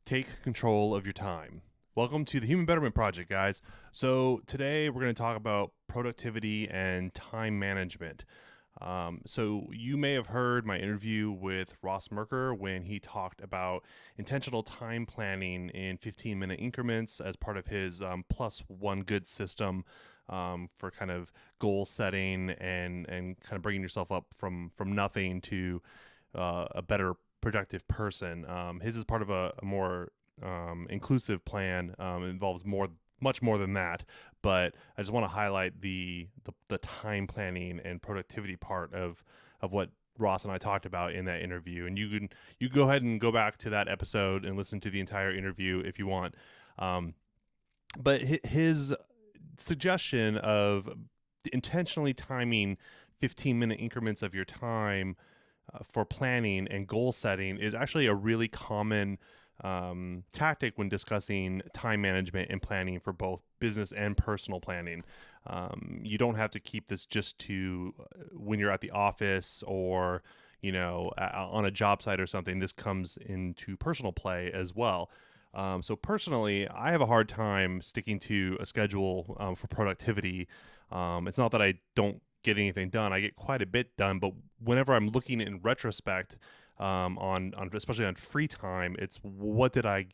Take control of your time. Welcome to the Human Betterment Project, guys. So, today we're going to talk about productivity and time management. So, you may have heard my interview with Ross Merker when he talked about intentional time planning in 15-minute increments as part of his plus one good system for kind of goal setting and kind of bringing yourself up from nothing to a better productive person. His is part of a more inclusive plan. It involves much more than that. But I just want to highlight the time planning and productivity part of what Ross and I talked about in that interview. And you go ahead and go back to that episode and listen to the entire interview if you want. But his suggestion of intentionally timing 15-minute increments of your time for planning and goal setting is actually a really common tactic when discussing time management and planning for both business and personal planning. You don't have to keep this just to when you're at the office or on a job site or something. This comes into personal play as well. So personally, I have a hard time sticking to a schedule for productivity. It's not that I don't get anything done. I get quite a bit done, but whenever I'm looking in retrospect, on especially on free time, it's what did I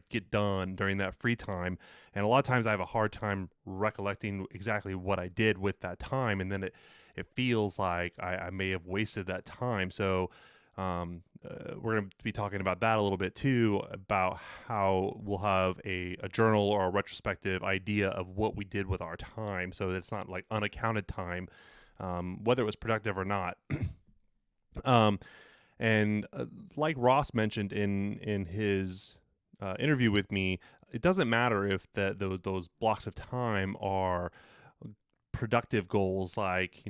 get done during that free time? And a lot of times I have a hard time recollecting exactly what I did with that time, and then it feels like I may have wasted that time. So we're going to be talking about that a little bit too, about how we'll have a journal or a retrospective idea of what we did with our time, so it's not like unaccounted time, whether it was productive or not. And like Ross mentioned in his interview with me, it doesn't matter if those blocks of time are productive goals, like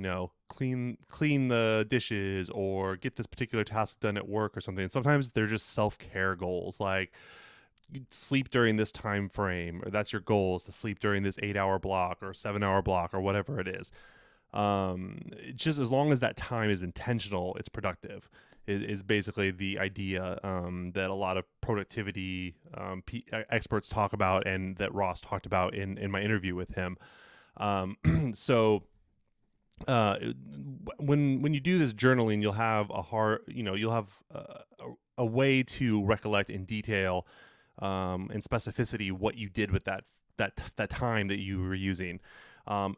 clean the dishes or get this particular task done at work or something. Sometimes they're just self-care goals, like sleep during this time frame, or that's your goal, is to sleep during this 8-hour block or 7-hour block or whatever it is. Just as long as that time is intentional, it's productive. Is basically the idea that a lot of productivity experts talk about, and that Ross talked about in my interview with him. So when you do this journaling, you'll have a way to recollect in detail and specificity what you did with that time that you were using.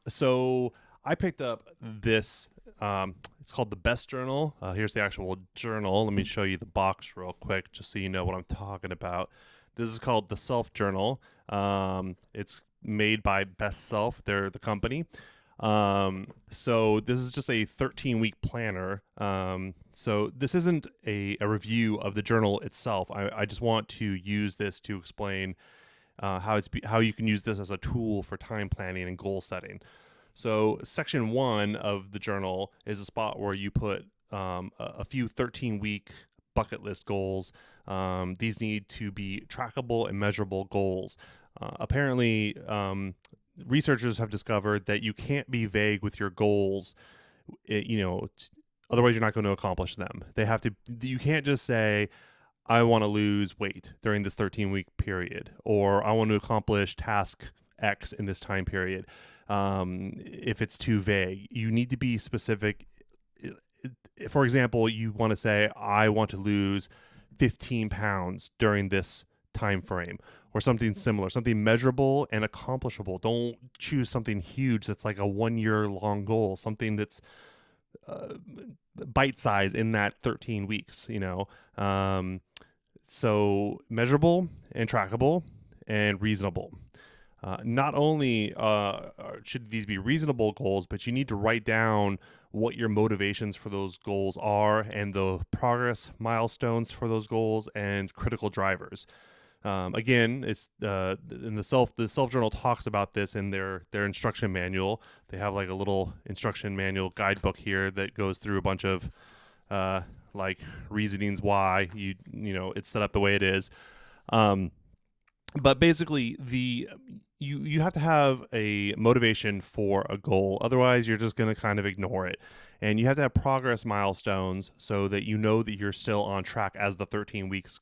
So I picked up this. It's called the Best Journal. Here's the actual journal. Let me show you the box real quick, just so you know what I'm talking about. This is called the Self Journal. It's made by Best Self. They're the company. So this is just a 13-week planner. So this isn't a review of the journal itself. I just want to use this to explain how you can use this as a tool for time planning and goal setting. So section 1 of the journal is a spot where you put a few 13-week bucket list goals. These need to be trackable and measurable goals. Apparently, researchers have discovered that you can't be vague with your goals. Otherwise you're not going to accomplish them. You can't just say, I want to lose weight during this 13-week period, or I want to accomplish task X in this time period. If it's too vague, you need to be specific. For example, you want to say, I want to lose 15 pounds during this time frame, or something similar, something measurable and accomplishable. Don't choose something huge that's like a 1-year long goal, something that's bite size in that 13 weeks, so measurable and trackable and reasonable. Not only should these be reasonable goals, but you need to write down what your motivations for those goals are, and the progress milestones for those goals, and critical drivers. Again, it's in the self journal talks about this in their instruction manual. They have like a little instruction manual guidebook here that goes through a bunch of like reasonings why it's set up the way it is. But basically, you have to have a motivation for a goal. Otherwise, you're just going to kind of ignore it. And you have to have progress milestones so that you know that you're still on track as the 13 weeks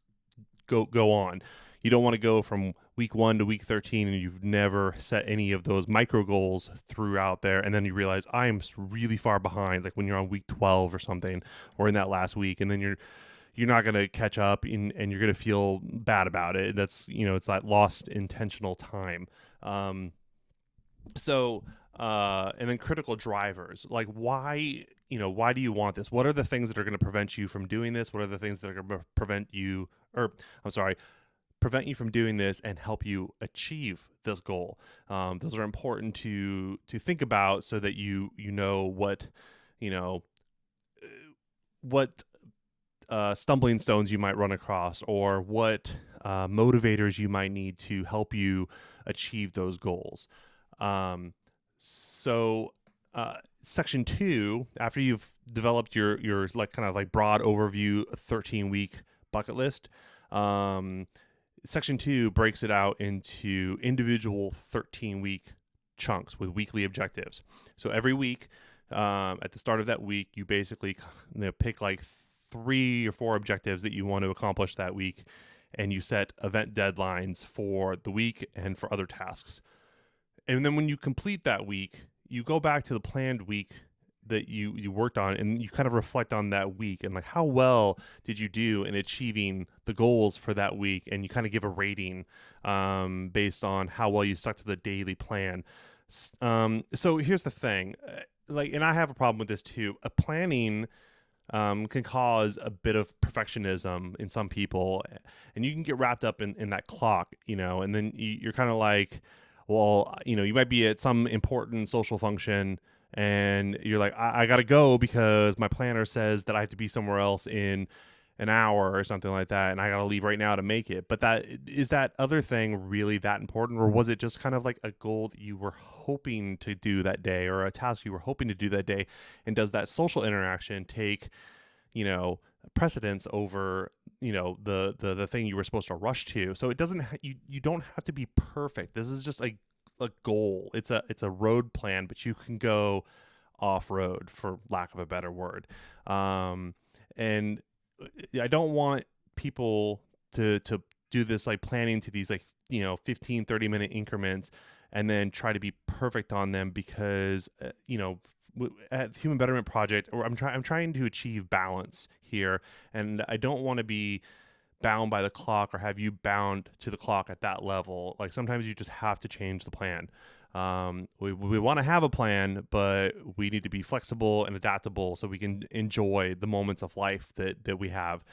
go on. You don't want to go from week 1 to week 13 and you've never set any of those micro goals throughout there, and then you realize I am really far behind, like when you're on week 12 or something, or in that last week, and then you're not going to catch up, and you're going to feel bad about it. That's, it's that lost intentional time. And then critical drivers, like why do you want this? What are the things that are going to prevent you from doing this? What are the things that are going to prevent you from doing this and help you achieve this goal? Those are important to think about, so that you know what stumbling stones you might run across, or what motivators you might need to help you achieve those goals. So section 2, after you've developed your like kind of like broad overview 13-week bucket list, section 2 breaks it out into individual 13-week chunks with weekly objectives. So every week, at the start of that week, you basically pick like 3 or 4 objectives that you want to accomplish that week, and you set event deadlines for the week and for other tasks. And then when you complete that week, you go back to the planned week that you worked on, and you kind of reflect on that week and like how well did you do in achieving the goals for that week, and you kind of give a rating based on how well you stuck to the daily plan. So here's the thing, and I have a problem with this too. Planning can cause a bit of perfectionism in some people, and you can get wrapped up in that clock, and then you're kind of like, well, you might be at some important social function and you're like, I got to go because my planner says that I have to be somewhere else in an hour or something like that, and I got to leave right now to make it. But that other thing really that important, or was it just kind of like a goal that you were hoping to do that day, or a task you were hoping to do that day? And does that social interaction take, precedence over the thing you were supposed to rush to? So it doesn't you don't have to be perfect. This is just a goal. It's a road plan, but you can go off road, for lack of a better word. And I don't want people to do this like planning to these 15-30 minute increments and then try to be perfect on them, because at the Human Betterment Project, or I'm trying to achieve balance here, and I don't want to be bound by the clock or have you bound to the clock at that level. Like sometimes you just have to change the plan. We want to have a plan, but we need to be flexible and adaptable so we can enjoy the moments of life that we have.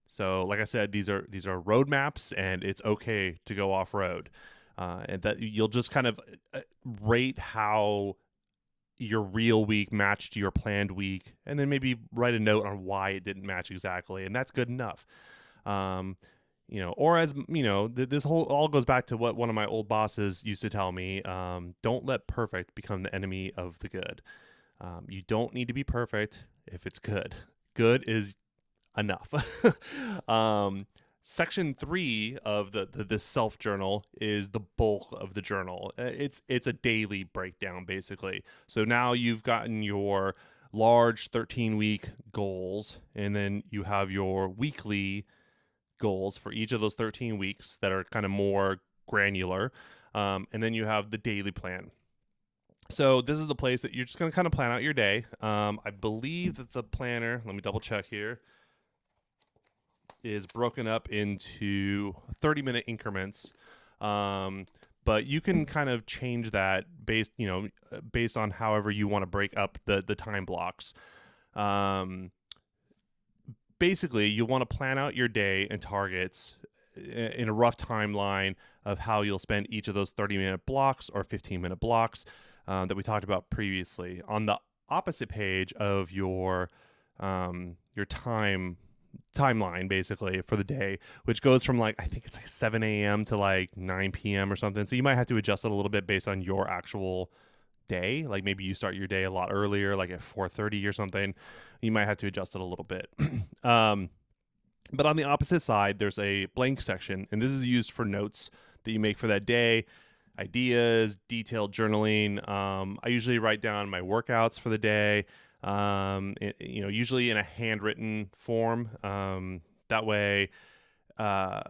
So like I said, these are roadmaps, and it's okay to go off road. And that you'll just kind of rate how your real week matched your planned week, and then maybe write a note on why it didn't match exactly, and that's good enough. Or this whole all goes back to what one of my old bosses used to tell me: don't let perfect become the enemy of the good. You don't need to be perfect if it's good. Good is enough. Section 3 of the self journal is the bulk of the journal. It's a daily breakdown, basically. So now you've gotten your large 13-week goals, and then you have your weekly goals for each of those 13 weeks that are kind of more granular, and then you have the daily plan. So this is the place that you're just going to kind of plan out your day. I believe that the planner, let me double check here, is broken up into 30-minute increments, but you can kind of change that based on however you want to break up the time blocks. Basically, you want to plan out your day and targets in a rough timeline of how you'll spend each of those 30-minute blocks or 15-minute blocks that we talked about previously. On the opposite page of your timeline, basically, for the day, which goes from I think it's 7 a.m. to 9 p.m. or something. So you might have to adjust it a little bit based on your actual day. Like maybe you start your day a lot earlier, like at 4:30 or something. You might have to adjust it a little bit. But on the opposite side, there's a blank section, and this is used for notes that you make for that day, ideas, detailed journaling. I usually write down my workouts for the day, usually in a handwritten form. That way, uh,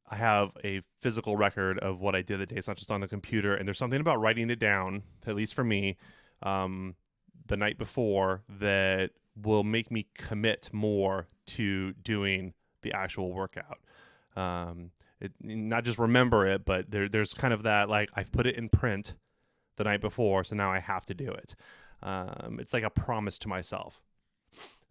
I have a physical record of what I did the day. It's not just on the computer. And there's something about writing it down, at least for me, um, the night before that will make me commit more to doing the actual workout. Not just remember it, but there's kind of that, like, I've put it in print the night before, so now I have to do it. It's like a promise to myself.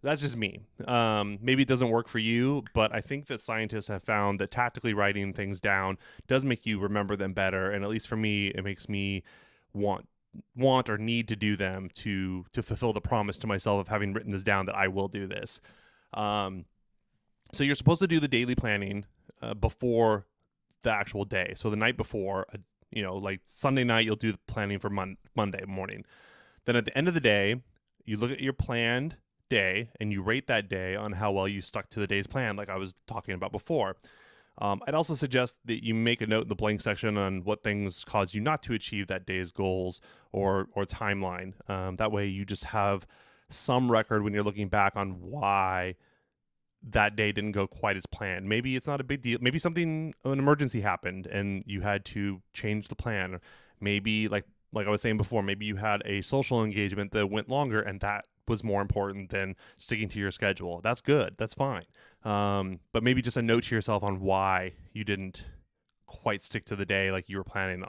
That's just me. Maybe it doesn't work for you, but I think that scientists have found that tactically writing things down does make you remember them better, and at least for me, it makes me want or need to do them to fulfill the promise to myself of having written this down that I will do this. Um, so you're supposed to do the daily planning before the actual day. So the night before, like Sunday night, you'll do the planning for Monday morning. Then at the end of the day, you look at your planned day and you rate that day on how well you stuck to the day's plan, like I was talking about before. I'd also suggest that you make a note in the blank section on what things caused you not to achieve that day's goals or timeline. That way you just have some record when you're looking back on why that day didn't go quite as planned. Maybe it's not a big deal. Maybe an emergency happened and you had to change the plan. Maybe like I was saying before, maybe you had a social engagement that went longer and that was more important than sticking to your schedule. That's good. That's fine. But maybe just a note to yourself on why you didn't quite stick to the day like you were planning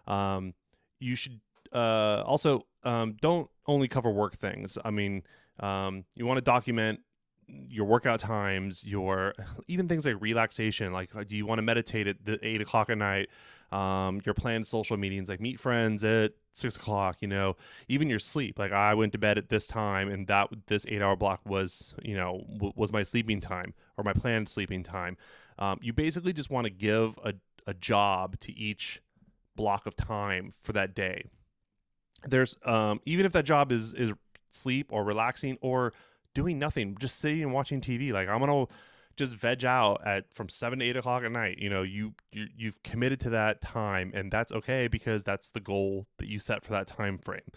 on. You should also don't only cover work things. I mean, you want to document your workout times, your even things like relaxation. Like, do you want to meditate at 8 o'clock at night? Your planned social meetings, like meet friends at 6 o'clock. Even your sleep. Like, I went to bed at this time, and this 8-hour block was was my sleeping time or my planned sleeping time. You basically just want to give a job to each block of time for that day. There's even if that job is sleep or relaxing or doing nothing, just sitting and watching TV. Like, I'm gonna just veg out from 7 to 8 o'clock at night. You've committed to that time, and that's okay because that's the goal that you set for that time frame.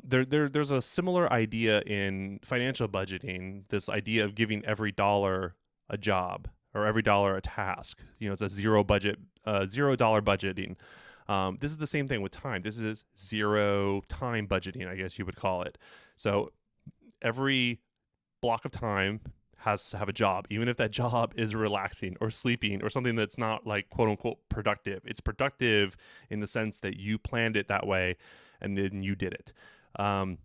There's a similar idea in financial budgeting. This idea of giving every dollar a job or every dollar a task. It's a $0 budgeting. This is the same thing with time. This is zero time budgeting, I guess you would call it. So every block of time has to have a job, even if that job is relaxing or sleeping or something that's not, like, quote unquote productive. It's productive in the sense that you planned it that way and then you did it. And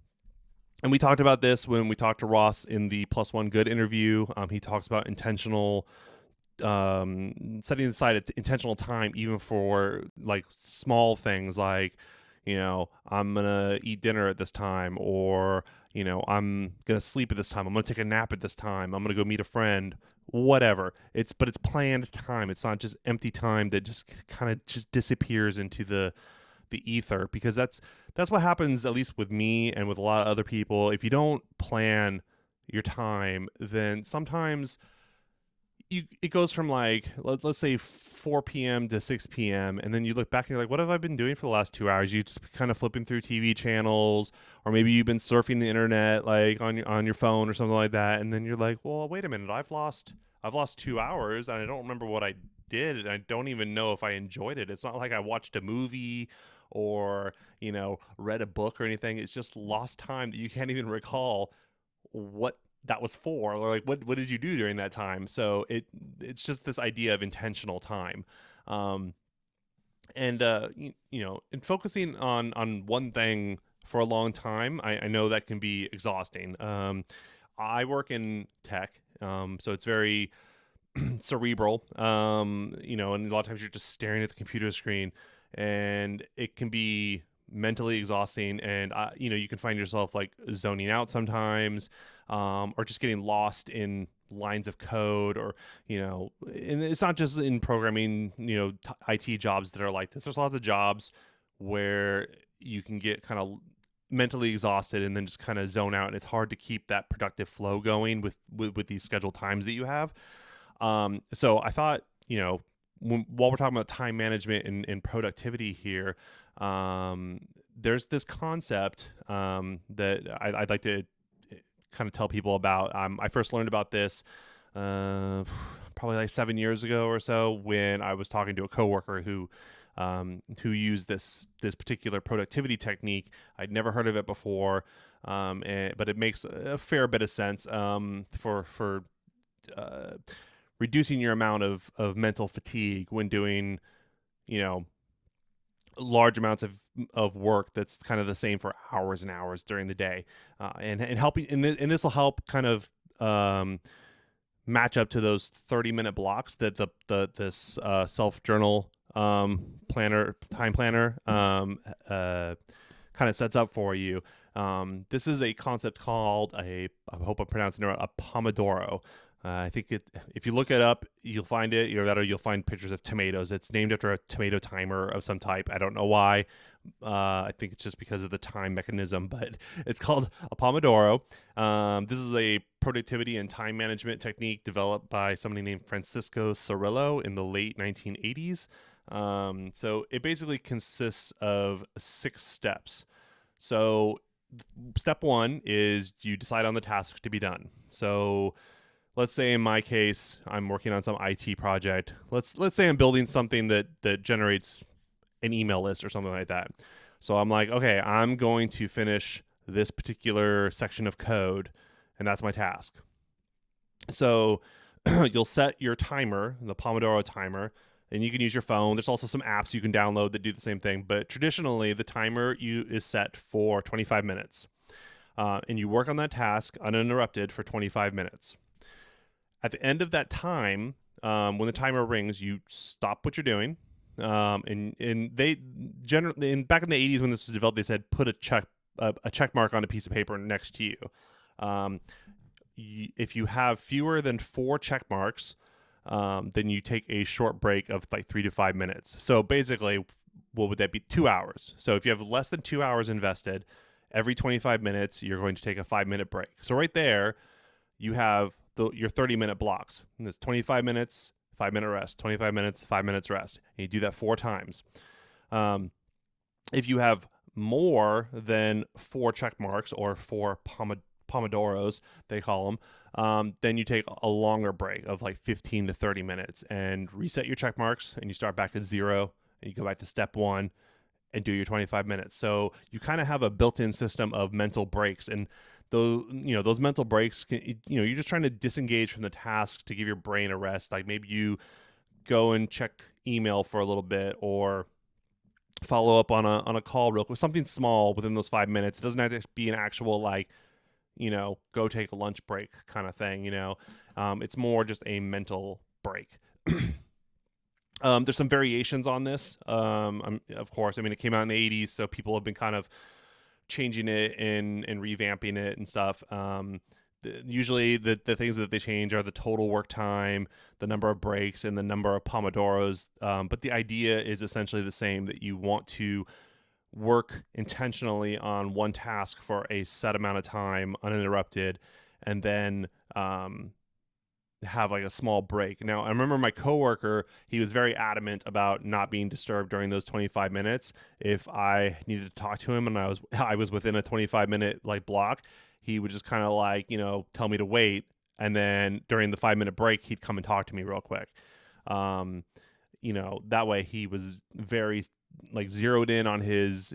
we talked about this when we talked to Ross in the Plus One Good interview. He talks about intentional setting aside intentional time, even for like small things like, I'm gonna eat dinner at this time, or I'm gonna sleep at this time, I'm gonna take a nap at this time, I'm gonna go meet a friend, whatever. But it's planned time. It's not just empty time that just kind of just disappears into the ether, because that's what happens, at least with me and with a lot of other people. If you don't plan your time, then sometimes it goes from, like, let's say 4 p.m. to 6 p.m. and then you look back and you're like, what have I been doing for the last 2 hours? You just kind of flipping through TV channels, or maybe you've been surfing the internet, like on your phone or something like that, and then you're like, well, wait a minute, I've lost 2 hours and I don't remember what I did, and I don't even know if I enjoyed it. It's not like I watched a movie or read a book or anything. It's just lost time that you can't even recall what that was for, or like what did you do during that time. So it's just this idea of intentional time, and focusing on one thing for a long time. I know that can be exhausting. I work in tech, so it's very cerebral, and a lot of times you're just staring at the computer screen, and it can be mentally exhausting, and you can find yourself like zoning out sometimes, or just getting lost in lines of code, or and it's not just in programming, IT jobs that are like this. There's lots of jobs where you can get kind of mentally exhausted and then just kind of zone out, and it's hard to keep that productive flow going with these scheduled times that you have. So I thought, while we're talking about time management and productivity here, there's this concept that I'd like to kind of tell people about. I first learned about this probably probably like 7 years ago or so, when I was talking to a coworker who used this particular productivity technique. I'd never heard of it before, but it makes a fair bit of sense for uh, reducing your amount of mental fatigue when doing, you know, large amounts of work that's kind of the same for hours and hours during the day, and helping, and this will help kind of match up to those 30-minute blocks that this self journal planner time planner kind of sets up for you. This is a concept called I hope I'm pronouncing it right, a Pomodoro. I think if you look it up, you'll find it. Either that or you'll find pictures of tomatoes. It's named after a tomato timer of some type. I don't know why. I think it's just because of the time mechanism, but it's called a Pomodoro. This is a productivity and time management technique developed by somebody named Francisco Cirillo in the late 1980s. So it basically consists of 6 steps. So step 1 is you decide on the task to be done. So let's say in my case, I'm working on some IT project. Let's say I'm building something that generates an email list or something like that. So I'm like, okay, I'm going to finish this particular section of code, and that's my task. So you'll set your timer, the Pomodoro timer, and you can use your phone. There's also some apps you can download that do the same thing, but traditionally the timer is set for 25 minutes. And you work on that task uninterrupted for 25 minutes. At the end of that time, when the timer rings, you stop what you're doing. And they generally, back in the 80s when this was developed, they said put a check mark on a piece of paper next to you. If you have fewer than 4 check marks, then you take a short break of like 3 to 5 minutes. So basically, what would that be? 2 hours. So if you have less than 2 hours invested, every 25 minutes, you're going to take a 5-minute break. So right there, you have your 30-minute blocks. And it's 25 minutes, 5-minute rest, 25 minutes, 5 minutes rest. And you do that 4 times. If you have more than 4 check marks, or 4 Pomodoros, they call them, then you take a longer break of like 15 to 30 minutes and reset your check marks, and you start back at 0, and you go back to step 1 and do your 25 minutes. So you kind of have a built-in system of mental breaks, and those mental breaks can, you're just trying to disengage from the task to give your brain a rest. Like maybe you go and check email for a little bit, or follow up on a call real quick, something small within those 5 minutes. It doesn't have to be an actual go take a lunch break kind of thing. It's more just a mental break. There's some variations on this. Of course, it came out in the 80s, so people have been kind of changing it and revamping it and stuff. Usually the things that they change are the total work time, the number of breaks, and the number of Pomodoros. But the idea is essentially the same, that you want to work intentionally on one task for a set amount of time uninterrupted, and then have like a small break. Now, I remember my coworker, he was very adamant about not being disturbed during those 25 minutes. If I needed to talk to him and I was within a 25-minute block, he would just kind of tell me to wait, and then during the 5-minute break, he'd come and talk to me real quick. That way he was very zeroed in on his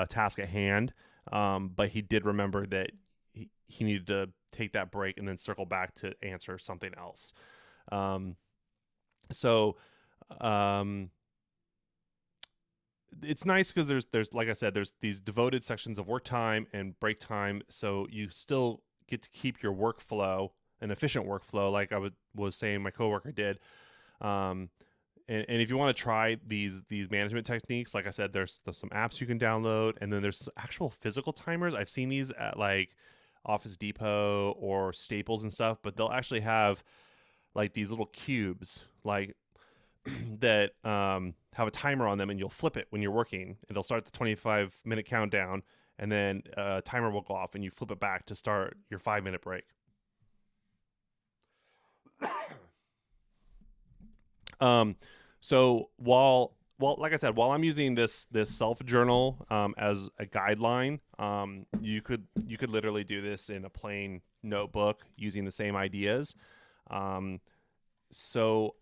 task at hand. But he did remember that he needed to take that break and then circle back to answer something else. It's nice because there's like I said, there's these devoted sections of work time and break time, so you still get to keep your workflow, an efficient workflow, like I was saying my coworker did. And if you want to try these management techniques, like I said, there's some apps you can download, and then there's actual physical timers. I've seen these at Office Depot or Staples and stuff, but they'll actually have these little cubes that have a timer on them, and you'll flip it when you're working, and it'll start the 25-minute countdown, and then a timer will go off, and you flip it back to start your 5-minute break. So while like I said, while I'm using this self journal as a guideline, you could literally do this in a plain notebook using the same ideas. So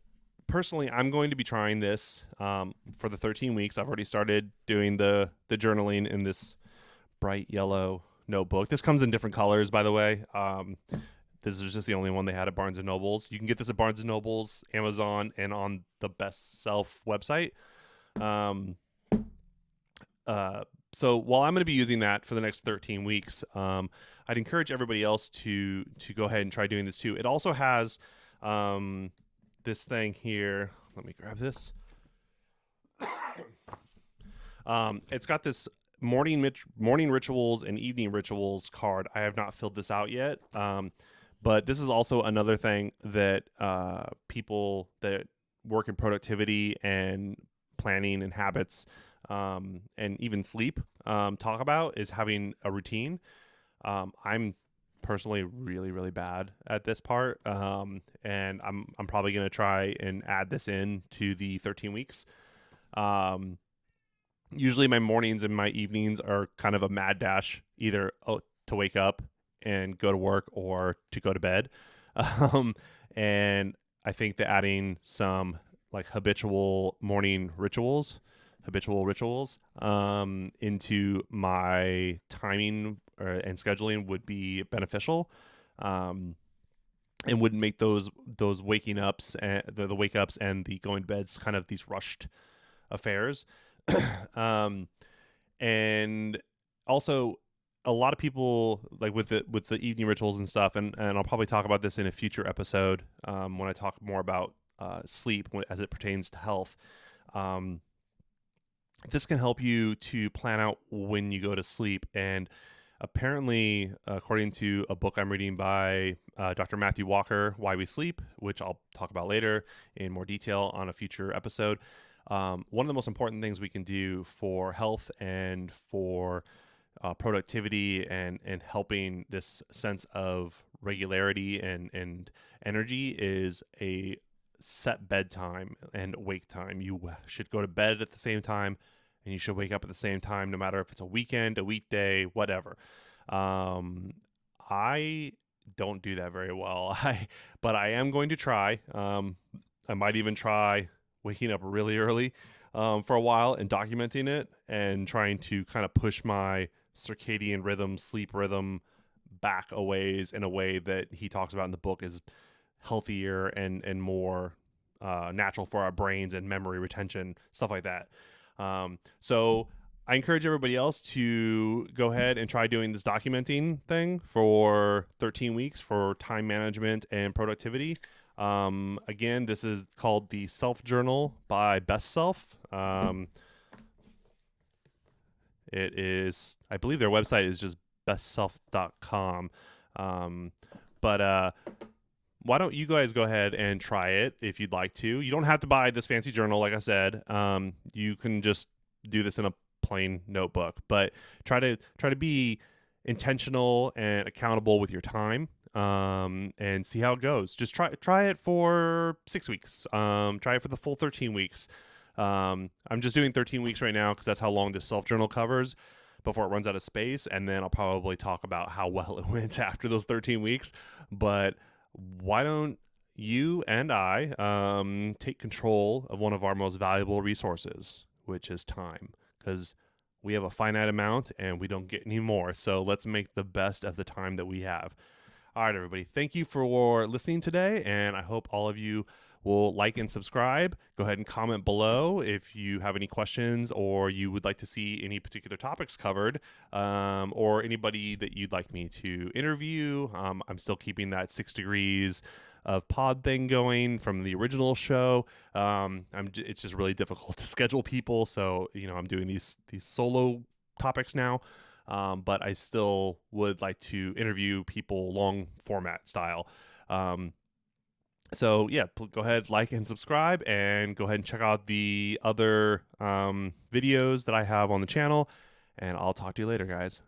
personally, I'm going to be trying this for the 13 weeks. I've already started doing the journaling in this bright yellow notebook. This comes in different colors, by the way. This is just the only one they had at Barnes and Nobles. You can get this at Barnes and Nobles, Amazon, and on the Best Self website. Um, so while I'm going to be using that for the next 13 weeks, I'd encourage everybody else to go ahead and try doing this too. It also has this thing here. Let me grab this. It's got this morning rituals and evening rituals card. I have not filled this out yet, but this is also another thing that people that work in productivity and planning and habits and even sleep talk about is having a routine. I'm personally really bad at this part, and I'm probably going to try and add this in to the 13 weeks. Usually my mornings and my evenings are kind of a mad dash, either to wake up and go to work or to go to bed. And I think that adding some like habitual rituals into my timing and scheduling would be beneficial, and wouldn't make those waking ups and the wake ups and the going to beds kind of these rushed affairs. And also a lot of people like with the evening rituals and stuff, and I'll probably talk about this in a future episode when I talk more about sleep as it pertains to health. This can help you to plan out when you go to sleep. And apparently, according to a book I'm reading by Dr. Matthew Walker, Why We Sleep, which I'll talk about later in more detail on a future episode, one of the most important things we can do for health and for productivity and helping this sense of regularity and energy is a set bedtime and wake time. You should go to bed at the same time, and you should wake up at the same time, no matter if it's a weekend, a weekday, whatever. I don't do that very well. But I am going to try. I might even try waking up really early for a while and documenting it and trying to kind of push my circadian rhythm, sleep rhythm back a ways in a way that he talks about in the book is healthier and more natural for our brains and memory retention, stuff like that. So I encourage everybody else to go ahead and try doing this documenting thing for 13 weeks for time management and productivity. Again, this is called the Self Journal by Best Self. It is, I believe their website is just bestself.com. But why don't you guys go ahead and try it if you'd like to. You don't have to buy this fancy journal, like I said. You can just do this in a plain notebook, but try to be intentional and accountable with your time, and see how it goes. Just try it for 6 weeks. Try it for the full 13 weeks. I'm just doing 13 weeks right now because that's how long this self-journal covers before it runs out of space, and then I'll probably talk about how well it went after those 13 weeks. But why don't you and I take control of one of our most valuable resources, which is time, because we have a finite amount and we don't get any more. So let's make the best of the time that we have. All right, everybody. Thank you for listening today, and I hope all of you will like and subscribe. Go ahead and comment below if you have any questions or you would like to see any particular topics covered, or anybody that you'd like me to interview. I'm still keeping that 6 degrees of pod thing going from the original show. It's just really difficult to schedule people, so I'm doing these solo topics now. But I still would like to interview people long format style. So yeah, go ahead, like and subscribe, and go ahead and check out the other videos that I have on the channel, and I'll talk to you later, guys.